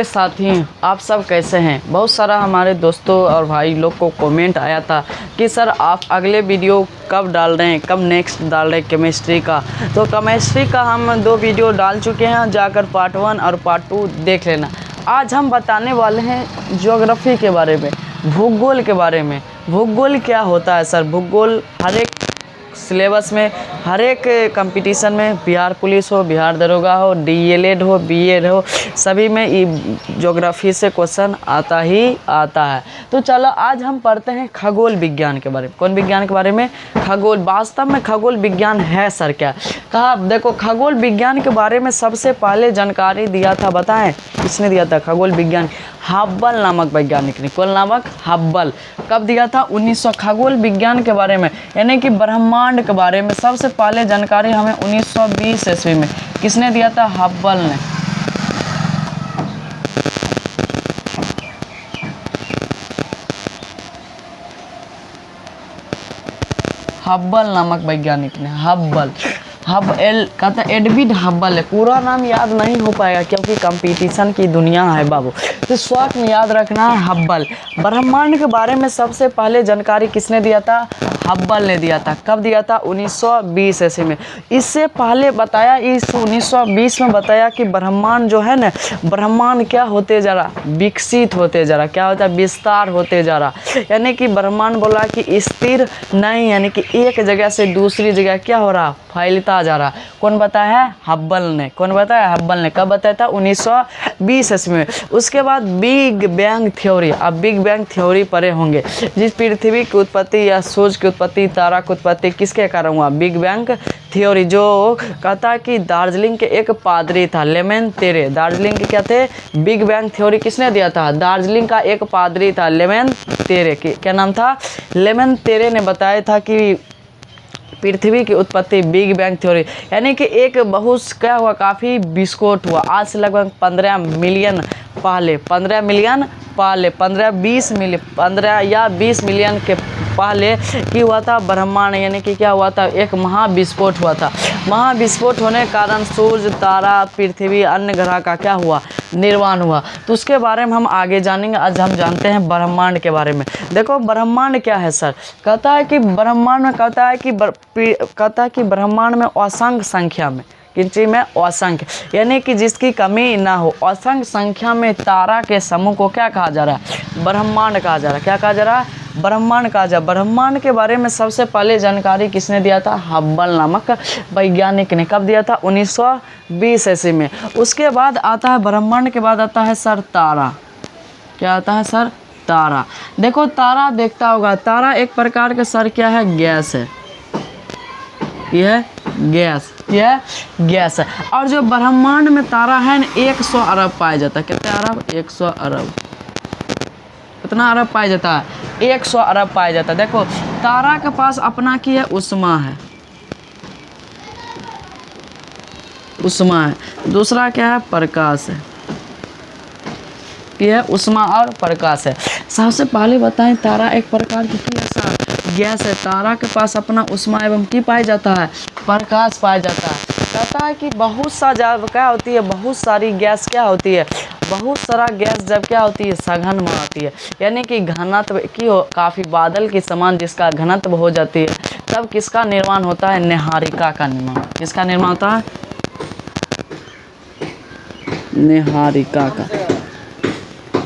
साथी आप सब कैसे हैं। बहुत सारा हमारे दोस्तों और भाई लोग को कमेंट आया था कि सर आप अगले वीडियो कब डाल रहे हैं, कब नेक्स्ट डाल रहे हैं केमिस्ट्री का। तो केमिस्ट्री का हम 2 वीडियो डाल चुके हैं, जाकर पार्ट 1 और पार्ट 2 देख लेना। आज हम बताने वाले हैं ज्योग्राफी के बारे में, भूगोल के बारे में। भूगोल क्या होता है सर? भूगोल हर एक सिलेबस में, हर एक कंपटीशन में, बिहार पुलिस हो, बिहार दरोगा हो, डीएलएड हो, बीएड हो, सभी में ज्योग्राफी से क्वेश्चन आता ही आता है। तो चलो आज हम पढ़ते हैं खगोल विज्ञान के बारे में। कौन विज्ञान के बारे में? खगोल। वास्तव में खगोल विज्ञान है सर क्या? कहा देखो, खगोल विज्ञान के बारे में सबसे पहले जानकारी दिया था, बताएं किसने दिया था? खगोल विज्ञान हब्बल नामक वैज्ञानिक ने। कौन नामक? हब्बल। कब दिया था? 1900। खगोल विज्ञान के बारे में यानी कि ब्रह्मांड के बारे में सबसे पहले जानकारी हमें 1920 ईस्वी में किसने दिया था? हब्बल ने। हब्बल नामक वैज्ञानिक ने। हब्बल कहता एडविड हब्बल है। पूरा नाम याद नहीं हो पाएगा क्योंकि कंपटीशन की दुनिया है बाबू, तो शॉर्ट में याद रखना है हब्बल। ब्रह्मांड के बारे में सबसे पहले जानकारी किसने दिया था? हब्बल ने दिया था। कब दिया था? 1920 ईस्वी में। इससे पहले बताया, इस 1920 में बताया कि ब्रह्मांड जो है ना, ब्रह्मांड क्या होते जा रहा? विकसित होते जा रहा। क्या होता है? विस्तार होते जा रहा। यानी कि ब्रह्मांड बोला कि स्थिर नहीं, यानी कि एक जगह से दूसरी जगह क्या हो रहा? फैलता जा रहा। कौन बताया है? हब्बल ने। कौन बताया? हब्बल ने। कब बताया था? 1920 ईस्वी में। उसके बाद बिग बैंग थ्योरी। अब बिग बैंग थ्योरी पढ़े होंगे, जिस पृथ्वी की उत्पत्ति या सूर्य की उत्पत्ति, तारा की उत्पत्ति किसके कारण हुआ? Big bang theory. जो कहता है कि दार्जिलिंग के एक पादरी था, लेमन तेरे। दार्जिलिंग के क्या थे? बिग बैंग थ्योरी किसने दिया था? दार्जिलिंग का एक पादरी था, लेमन तेरे। क्या नाम था? लेमन तेरे ने बताया था कि पृथ्वी की उत्पत्ति बिग बैंग थ्योरी, यानी कि एक बहुत क्या हुआ, काफ़ी विस्फोट हुआ। आज से लगभग 15 मिलियन पहले, 15 मिलियन पहले, 15-20 मिलियन, 15 या 20 मिलियन के पहले की हुआ था ब्रह्मांड, यानी कि क्या हुआ था? एक महाविस्फोट हुआ था। महाविस्फोट होने के कारण सूर्य, तारा, पृथ्वी, अन्य ग्रह का क्या हुआ? निर्माण हुआ। तो उसके बारे में हम आगे जानेंगे। आज हम जानते हैं ब्रह्मांड के बारे में। देखो ब्रह्मांड क्या है सर? कहता है कि ब्रह्मांड में कहता है कि ब्रह्मांड में असंख्य संख्या में, किन चीज में? असंख्य, यानी कि जिसकी कमी ना हो। असंख्य संख्या में तारा के समूह को क्या कहा जा रहा है? ब्रह्मांड कहा जा रहा है। क्या कहा जा रहा है? ब्रह्मांड कहा जा। ब्रह्मांड के बारे में सबसे पहले जानकारी किसने दिया था? हब्बल नामक वैज्ञानिक ने। कब दिया था? 1920 ईस्वी में। उसके बाद आता है, ब्रह्मांड के बाद आता है सर तारा। क्या आता है सर? तारा। देखो तारा देखता होगा, तारा एक प्रकार के सर क्या है? गैस है। यह गैस, यह गैस है। और जो ब्रह्मांड में तारा है ना, 100 अरब पाया जाता है। कितने अरब? 100 अरब। कितना अरब पाया जाता है? 100 अरब पाया जाता है। देखो तारा के पास अपना की है? उष्मा है। उष्मा है। दूसरा क्या है? प्रकाश है। यह उष्मा और प्रकाश है। सबसे पहले बताएं, तारा एक प्रकार की ऐसा गैस है। तारा के पास अपना उष्मा एवं की पाया जाता है? प्रकाश पाया जाता है। कहता है कि बहुत सा क्या होती है? बहुत सारी गैस क्या होती है? बहुत सारा गैस जब क्या होती है? सघन में आती है, यानी कि घनत्व की हो, काफ़ी बादल के समान जिसका घनत्व हो जाती है, तब किसका निर्माण होता है? निहारिका का निर्माण। किसका निर्माण होता है? निहारिका का।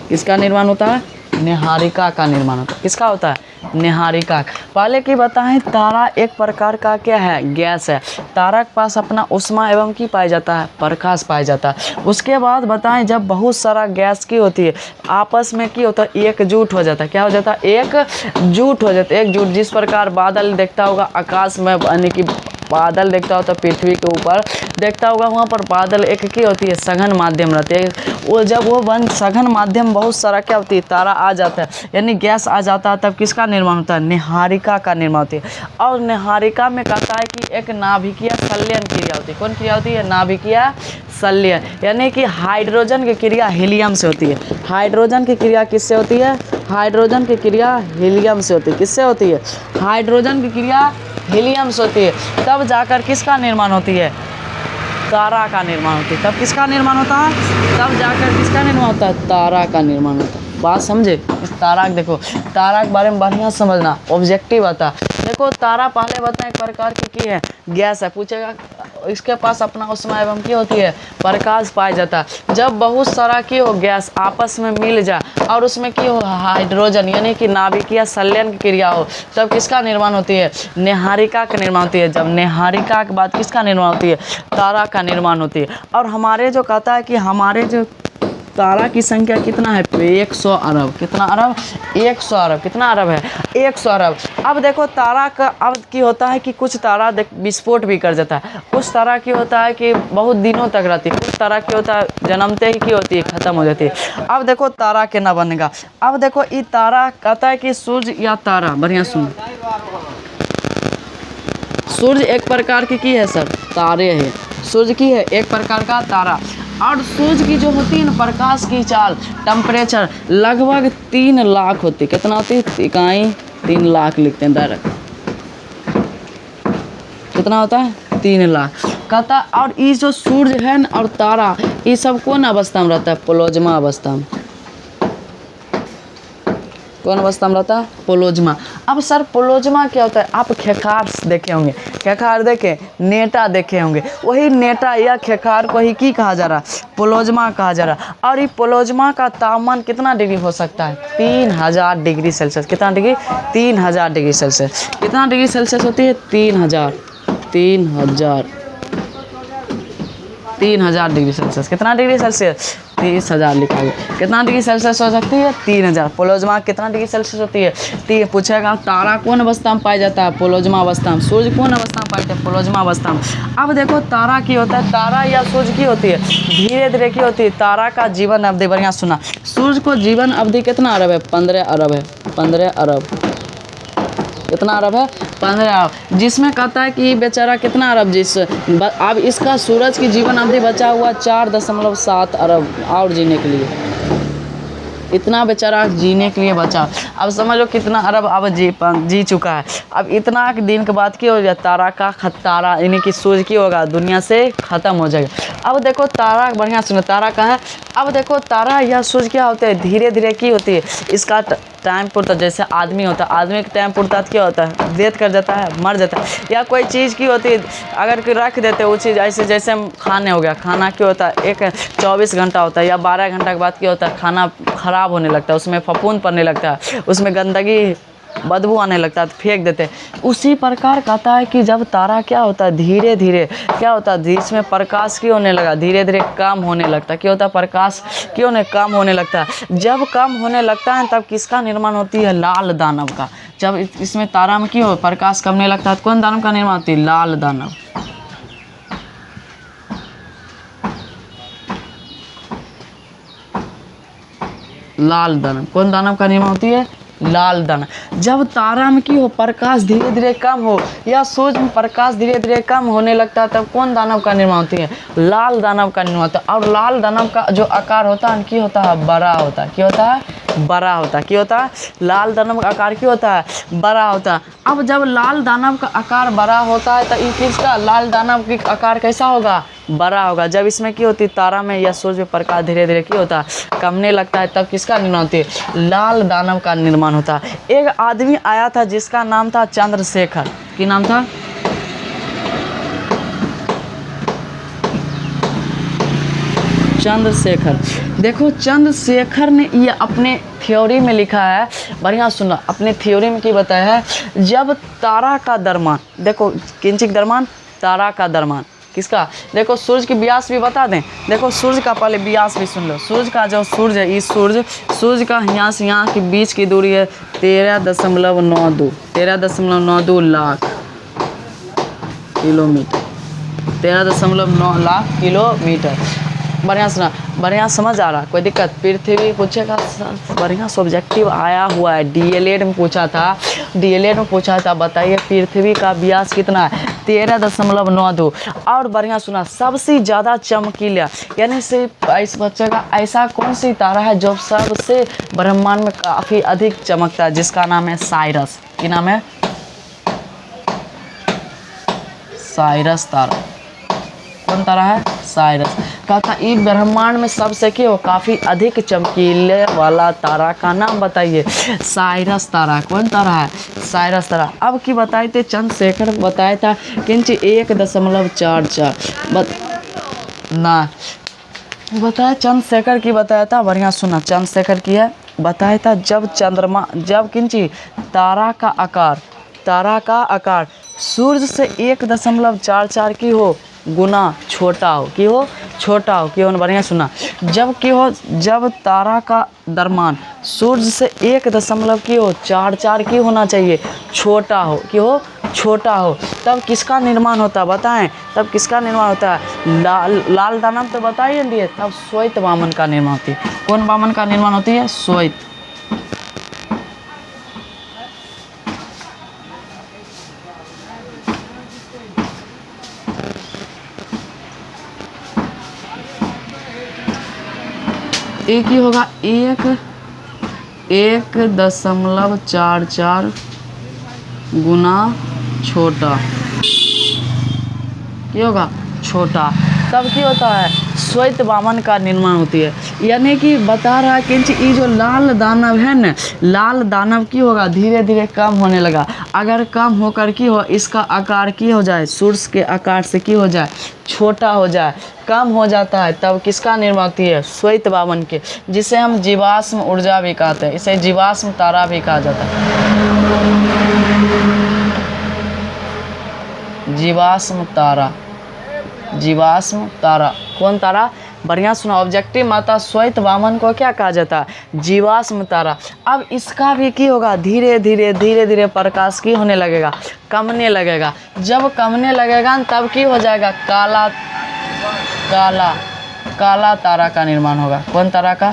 किसका निर्माण होता है? निहारिका का निर्माण होता है। किसका होता है? निहारिका। पहले की बताएं, तारा एक प्रकार का क्या है? गैस है। तारा के पास अपना उष्मा एवं की पाया जाता है? प्रकाश पाया जाता है। उसके बाद बताएं, जब बहुत सारा गैस की होती है, आपस में की होता है? एकजुट हो जाता है। क्या हो जाता है? एकजुट हो जाता है। एकजुट, जिस प्रकार बादल देखता होगा आकाश में, यानी कि बादल देखता होता है पृथ्वी के ऊपर देखता होगा, वहाँ पर बादल एक की होती है? सघन माध्यम रहती है। वो जब वो बन सघन माध्यम बहुत सारा क्या होती है? तारा आ जाता है, यानी गैस आ जाता है, तब किसका निर्माण होता है? निहारिका का निर्माण होती है। और निहारिका में कहता है कि एक नाभिकीय संलयन क्रिया होती है। कौन क्रिया होती है? नाभिकीय संलयन, यानी कि हाइड्रोजन की क्रिया हीलियम से होती है। हाइड्रोजन की क्रिया किससे होती है? हाइड्रोजन की क्रिया हीलियम से होती है। किससे होती है? हाइड्रोजन की क्रिया हीलियम से होती है। तब जाकर किसका निर्माण होती है? तारा का निर्माण होती है। तब किसका निर्माण होता है? तब जाकर किसका निर्माण होता है? तारा का निर्माण होता है। बात समझे? इस तारा को देखो, तारा के बारे में बढ़िया समझना, ऑब्जेक्टिव आता। देखो तारा पहले बताएं एक प्रकार की है, गैस है। पूछेगा इसके पास अपना उष्मा एवं की होती है, प्रकाश पाया जाता है। जब बहुत सारा की हो गैस आपस में मिल जाए और उसमें की हो हाइड्रोजन यानी कि नाभिकीय संलयन की क्रिया हो, तब किसका निर्माण होती है? नेहारिका का निर्माण होती है। जब नेहारिका के बाद किसका निर्माण होती है? तारा का निर्माण होती है। और हमारे जो कहता है कि हमारे जो तारा की संख्या कितना है? 100 अरब। कितना अरब? 100 अरब। कितना अरब है? 100 अरब। अब देखो तारा का अब की होता है कि कुछ तारा विस्फोट भी कर जाता है, कुछ तारा की होता है कि बहुत दिनों तक रहती है, कुछ तारा की होता है जन्मते ही की होती है, ख़त्म हो जाती है। अब देखो तारा के ना बनेगा। अब देखो ये तारा कहता है कि सूर्य या तारा, बढ़िया सुन, सूर्य एक प्रकार की है सर, तारे है। सूर्य की है एक प्रकार का तारा। और सूर्य की जो होती है ना प्रकाश की चाल, टेम्परेचर लगभग 3 लाख होती है। कितना होती है? इकाई 3 लाख लिखते हैं डायरेक्ट। कितना होता है? 3 लाख कहता। और ये जो सूर्य है ना और तारा, ये सब कौन अवस्था में रहता है? प्लाज्मा अवस्था में। कौन अवस्था में रहता है? प्लाज्मा। अब सर प्लाज्मा क्या होता है? आप खेखार देखे होंगे, खेखार देखे, नेटा देखे होंगे, वही नेटा या खेखार को ही की कहा जा रहा है? प्लाज्मा कहा जा रहा है। और ये प्लाज्मा का तापमान कितना डिग्री हो सकता है? 3000 डिग्री सेल्सियस। कितना डिग्री? 3000 degree Celsius. कितना डिग्री सेल्सियस होती है? 3000 डिग्री सेल्सियस। कितना डिग्री सेल्सियस? 30,000 लिखा गया। कितना डिग्री सेल्सियस हो सकती है? 3000। प्लाज्मा कितना डिग्री सेल्सियस होती है? पूछेगा तारा कौन अवस्था में पाया जाता है? प्लाज्मा अवस्था में। सूर्य कौन अवस्था में पाया जाता है? प्लाज्मा अवस्था में। अब देखो तारा की होता है, तारा या सूर्य की होती है, धीरे धीरे की होती है। तारा का जीवन अवधि, बढ़िया सुना, सूर्य को जीवन अवधि कितना अरब है? 15 अरब है। 15 अरब। कितना अरब है? 15 अरब। जिसमें कहता है कि बेचारा कितना अरब, अब इसका सूरज की जीवन अवधि बचा हुआ 4.7 अरब और जीने के लिए। इतना बेचारा जीने के लिए बचा। अब समझ लो कितना अरब अब जी चुका है। अब इतना दिन के बाद क्या हो गया? तारा का तारा यानी कि सूर्य की होगा दुनिया से ख़त्म हो जाएगा। अब देखो तारा, बढ़िया सुनो, तारा कहाँ है? अब देखो तारा या सूर्य क्या होते हैं? धीरे धीरे की होती है, इसका टाइम पुरता, जैसे आदमी होता है, आदमी का टाइम पुरता क्या होता है? डेथ कर जाता है, मर जाता है। या कोई चीज़ की होती है, अगर कि रख देते वो चीज़, ऐसे जैसे हम खाने हो गया, खाना क्या होता है? एक 24 घंटा होता है या 12 घंटा के बाद क्या होता है? खाना ख़राब होने लगता है, उसमें फफूंद पड़ने लगता है, उसमें गंदगी बदबू आने लगता है तो फेंक देते हैं। उसी प्रकार कहता है कि जब तारा क्या होता है? धीरे धीरे क्या होता है? इसमें प्रकाश क्यों होने लगा? धीरे धीरे कम होने लगता है। क्या होता है? प्रकाश क्यों नहीं कम होने लगता है? जब कम होने लगता है तब किसका निर्माण होती है? लाल दानव का। जब इसमें तारा में क्यों प्रकाश कम होने लगता है तो कौन दानव का निर्माण होती है? लाल दानव। लाल दानव। कौन दानव का निर्माण होती है? लाल दानव। जब तारा में की हो प्रकाश धीरे धीरे कम हो या सूर्य में प्रकाश धीरे धीरे कम होने लगता है तब कौन दानव का निर्माण होती है? लाल दानव का निर्माण होता है। और लाल दानव का जो आकार होता है क्या होता है? बड़ा होता है। क्या होता है? बड़ा होता है। क्या होता है? लाल दानव का आकार क्या होता है? बड़ा होता है। अब जब लाल दानव का आकार बड़ा होता है तो किसका? लाल दानव का आकार कैसा होगा? बड़ा होगा। जब इसमें क्या होती है? तारा में या सूर्य में प्रकाश धीरे धीरे क्या होता है? कमने लगता है तब किसका निर्माण होती है? लाल दानव का निर्माण होता है। एक आदमी आया था जिसका नाम था चंद्रशेखर। क्या नाम था? चंद्रशेखर। देखो चंद्रशेखर ने ये अपने थ्योरी में लिखा है, बढ़िया सुना, अपने थ्योरी में क्या बताया है? जब तारा का द्रव्यमान, देखो किंचित द्रव्यमान, तारा का द्रव्यमान किसका? देखो सूर्य की व्यास भी बता दें। देखो सूर्य का पहले व्यास भी सुन लो। सूर्य का जो सूर्य है, इस सूर्य का यहाँ से यहाँ के बीच की दूरी है 13.92 लाख किलोमीटर। 13.9 लाख किलोमीटर। बढ़िया सुना, बढ़िया समझ आ रहा? कोई दिक्कत? पृथ्वी पूछेगा, बढ़िया सब्जेक्टिव आया हुआ है, डीएलएड में पूछा था, डीएलएड में पूछा था। बताइए पृथ्वी का व्यास कितना है? 13.92। और बढ़िया सुना, सबसे ज़्यादा चमकीला यानी सिर्फ इस बच्चे का ऐसा कौन सी तारा है जो सबसे ब्रह्मांड में काफ़ी अधिक चमकता है? जिसका नाम है साइरस। क्या नाम है? साइरस तारा। कौन तारा है? साइरस। कहता इस ब्रह्मांड में सबसे क्यों काफ़ी अधिक चमकीले वाला तारा का नाम बताइए। साइरस तारा। कौन तारा है? साइरस तारा। अब की बताए थे चंद्रशेखर बताया था किंच 1.44 ना बताया चंद्रशेखर की बताया था। बढ़िया सुना चंद्रशेखर की है बताया था जब किंची तारा का आकार सूर्य से 1.44 की हो गुना छोटा हो कि हो बढ़िया सुना। जब तारा का द्रव्यमान सूर्य से 1.44 की होना चाहिए छोटा हो तब किसका निर्माण होता है बताएं। तब किसका निर्माण होता है? लाल दानव तो बताइए दिए। तब श्वेत वामन का निर्माण होती है। कौन वामन का निर्माण होती है? श्वेत। एक ही होगा 1.44 गुना छोटा क्या होगा? छोटा। तब क्या होता है? श्वेत वामन का निर्माण होती है। यानी कि बता रहा है कि ये जो लाल दानव है ना, लाल दानव की होगा धीरे धीरे कम होने लगा। अगर कम होकर की हो इसका आकार की हो जाए सूर्य के आकार से की हो जाए छोटा हो जाए कम हो जाता है तब किसका निर्माण होती है? श्वेत वामन के, जिसे हम जीवाश्म ऊर्जा भी कहते हैं। इसे जीवाश्म तारा भी कहा जाता है। जीवाश्म तारा। कौन तारा? बढ़िया सुना। ऑब्जेक्टिव मात्रा श्वेत वामन को क्या कहा जाता है? जीवाश्म तारा। अब इसका भी की होगा धीरे धीरे प्रकाश की होने लगेगा कमने लगेगा। जब कमने लगेगा तब की हो जाएगा? काला तारा का निर्माण होगा। कौन तारा का?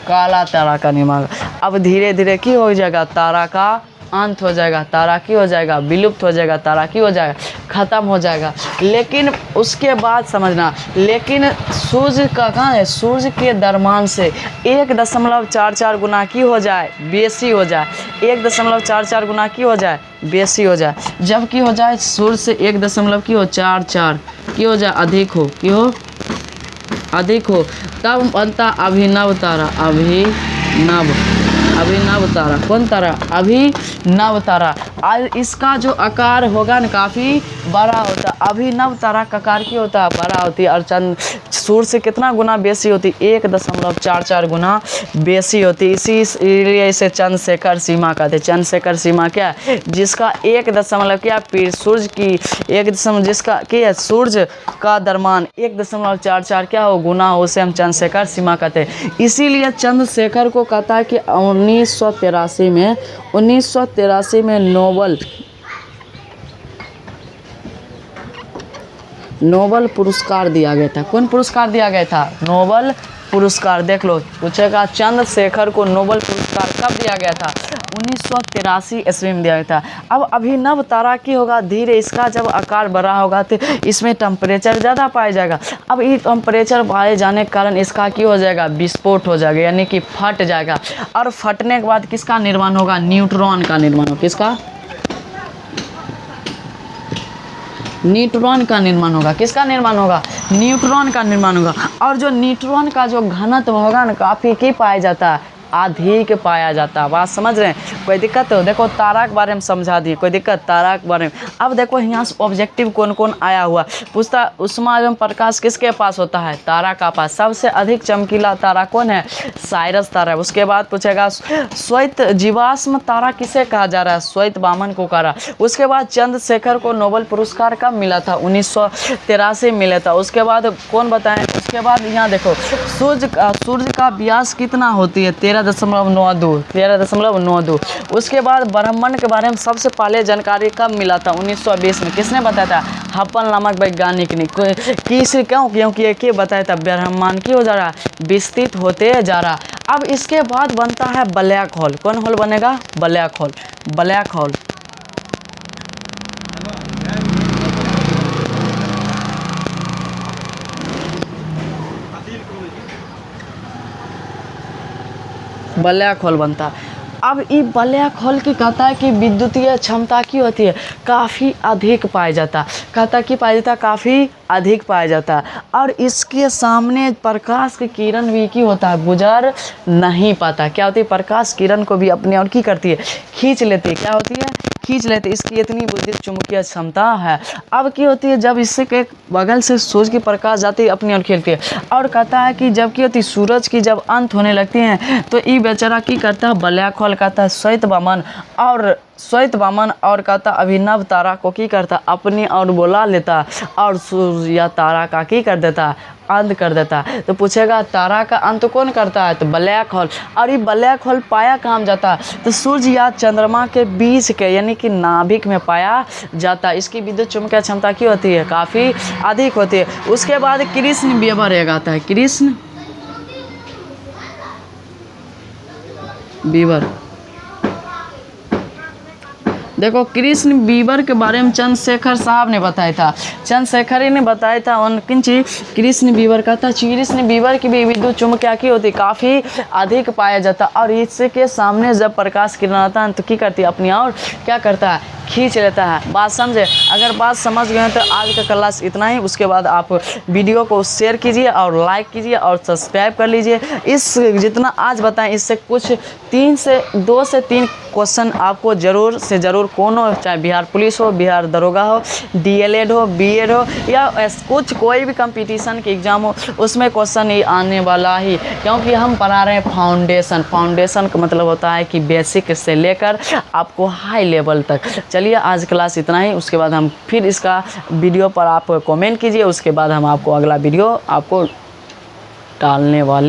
काला तारा का निर्माण। अब धीरे धीरे की हो जाएगा? तारा का अंत हो जाएगा। तारा की हो जाएगा? विलुप्त हो जाएगा। तारा की हो जाएगा? खत्म हो जाएगा। लेकिन उसके बाद समझना, लेकिन सूर्य का कहाँ है? सूर्य के द्रव्यमान से 1.44 गुना की हो जाए बेसी हो जाए। 1.44 गुना की हो जाए बेसी हो जाए। जब की हो जाए सूर्य से 1.44 की हो जाए अधिक हो तब बनता अभिनव तारा। अभिनव तारा। कौन तारा? अभिनव तारा। और इसका जो आकार होगा ना काफ़ी बड़ा होता है। अभिनव तारा का आकार क्या होता है? बड़ा होती है। और सूर्य से कितना गुना बेसी होती? 1.44 गुना बेसी होती। इसीलिए इसे चंद्रशेखर सीमा कहते हैं। चंद्रशेखर सीमा क्या है? जिसका 1 सूर्य की 1 जिसका क्या है? सूर्य का द्रव्यमान 1.44 क्या हो गुना हो, उसे हम चंद्रशेखर सीमा कहते हैं। इसीलिए चंद्रशेखर को कहता है कि 1983 में नोबल पुरस्कार दिया गया था। कौन पुरस्कार दिया गया था? नोबल पुरस्कार। देख लो पूछेगा चंद्रशेखर को नोबल पुरस्कार कब दिया गया था? 1983 ईस्वी में दिया गया था। अब अभिनव तारा की होगा धीरे इसका जब आकार बड़ा होगा तो इसमें टेम्परेचर ज़्यादा पाया जाएगा। अब ये टेम्परेचर पाए जाने के कारण इसका क्या हो जाएगा? विस्फोट हो जाएगा, यानी कि फट जाएगा। और फटने के बाद किसका निर्माण होगा? न्यूट्रॉन का निर्माण होगा। किसका? न्यूट्रॉन का निर्माण होगा। किसका निर्माण होगा? न्यूट्रॉन का निर्माण होगा। और जो न्यूट्रॉन का जो घनत्व होगा ना काफ़ी की पाया जाता है? अधिक पाया जाता है। बात समझ रहे हैं? कोई दिक्कत हो? देखो तारा के बारे में समझा दिए। कोई दिक्कत? तारा के बारे में। अब देखो यहाँ से ऑब्जेक्टिव कौन कौन आया हुआ पूछता। उष्मा एवं प्रकाश किसके पास होता है? तारा का पास। सबसे अधिक चमकीला तारा कौन है? साइरस तारा है। उसके बाद पूछेगा श्वेत जीवाश्म तारा किसे कहा जा रहा है? श्वेत वामन को कहा रहा। उसके बाद चंद्रशेखर को नोबेल पुरस्कार कब मिला था? 1983 मिला था। उसके बाद कौन बताएं? उसके बाद यहाँ देखो सूर्य का व्यास कितना होती है? 13.92। उसके बाद ब्रह्मांड के बारे में सबसे पहले जानकारी कब मिला था? 1920 में। किसने बताया था? हब्बल नामक वैज्ञानिक ने। क्योंकि ये बताया था ब्रह्मांड की हो जा रहा विस्तृत होते जा रहा। अब इसके बाद बनता है ब्लैक होल। कौन होल बनेगा? Black hole. Black hole black hole बनता है। अब ये ब्लैक होल की कहता है कि विद्युतीय क्षमता की होती है काफ़ी अधिक पाया जाता, कहता कि पाया जाता काफ़ी अधिक पाया जाता है, और इसके सामने प्रकाश की किरण भी की होता है गुजर नहीं पाता। क्या होती है, प्रकाश किरण को भी अपने और की करती है, खींच लेती है। क्या होती है, खींच लेते, इसकी इतनी विद्युत चुम्बकीय क्षमता है। अब की होती है जब इससे के बगल से सूरज की प्रकाश जाती है अपनी ओर खींचती है, और कहता है कि जब की होती है सूरज की जब अंत होने लगती है तो ये बेचारा की करता है, ब्लैक होल कहता है श्वेत वामन और कहता अभिनव तारा को की करता अपनी ओर बुला लेता, और सूर्य या तारा का की कर देता, अंत कर देता। तो पूछेगा तारा का अंत कौन करता है, तो ब्लैक होल। और ये ब्लैक होल पाया कहाँ जाता है, तो सूर्य या चंद्रमा के बीच के यानी कि नाभिक में पाया जाता है। इसकी विद्युत चुम्बकीय क्षमता की होती है काफ़ी अधिक होती है। उसके बाद कृष्ण बीवर एक आता है, कृष्ण बीवर। देखो कृष्ण बीवर के बारे में चंद्रशेखर साहब ने बताया था, चंद्रशेखर ही ने बताया था उनकी चीज कृष्ण बीवर का था। कृष्ण बीवर की भी विद्युत चुम्बकीय की होती काफ़ी अधिक पाया जाता, और इसके सामने जब प्रकाश किरण आता है तो क्या करती है, अपनी ओर क्या करता है, खींच लेता है। बात समझे, अगर बात समझ गए तो आज का क्लास इतना ही। उसके बाद आप वीडियो को शेयर कीजिए और लाइक कीजिए और सब्सक्राइब कर लीजिए। इस जितना आज बताएं इससे कुछ 2 से 3 क्वेश्चन आपको ज़रूर से ज़रूर कौन हो, चाहे बिहार पुलिस हो, बिहार दरोगा हो, डीएलएड हो, बीएड हो, या कुछ कोई भी कंपटीशन के एग्ज़ाम हो, उसमें क्वेश्चन ये आने वाला ही, क्योंकि हम पढ़ा रहे हैं फाउंडेशन का मतलब होता है कि बेसिक से लेकर आपको हाई लेवल तक। चलिए आज क्लास इतना ही। उसके बाद हम फिर इसका वीडियो पर आप कमेंट कीजिए, उसके बाद हम आपको अगला वीडियो आपको डालने वाले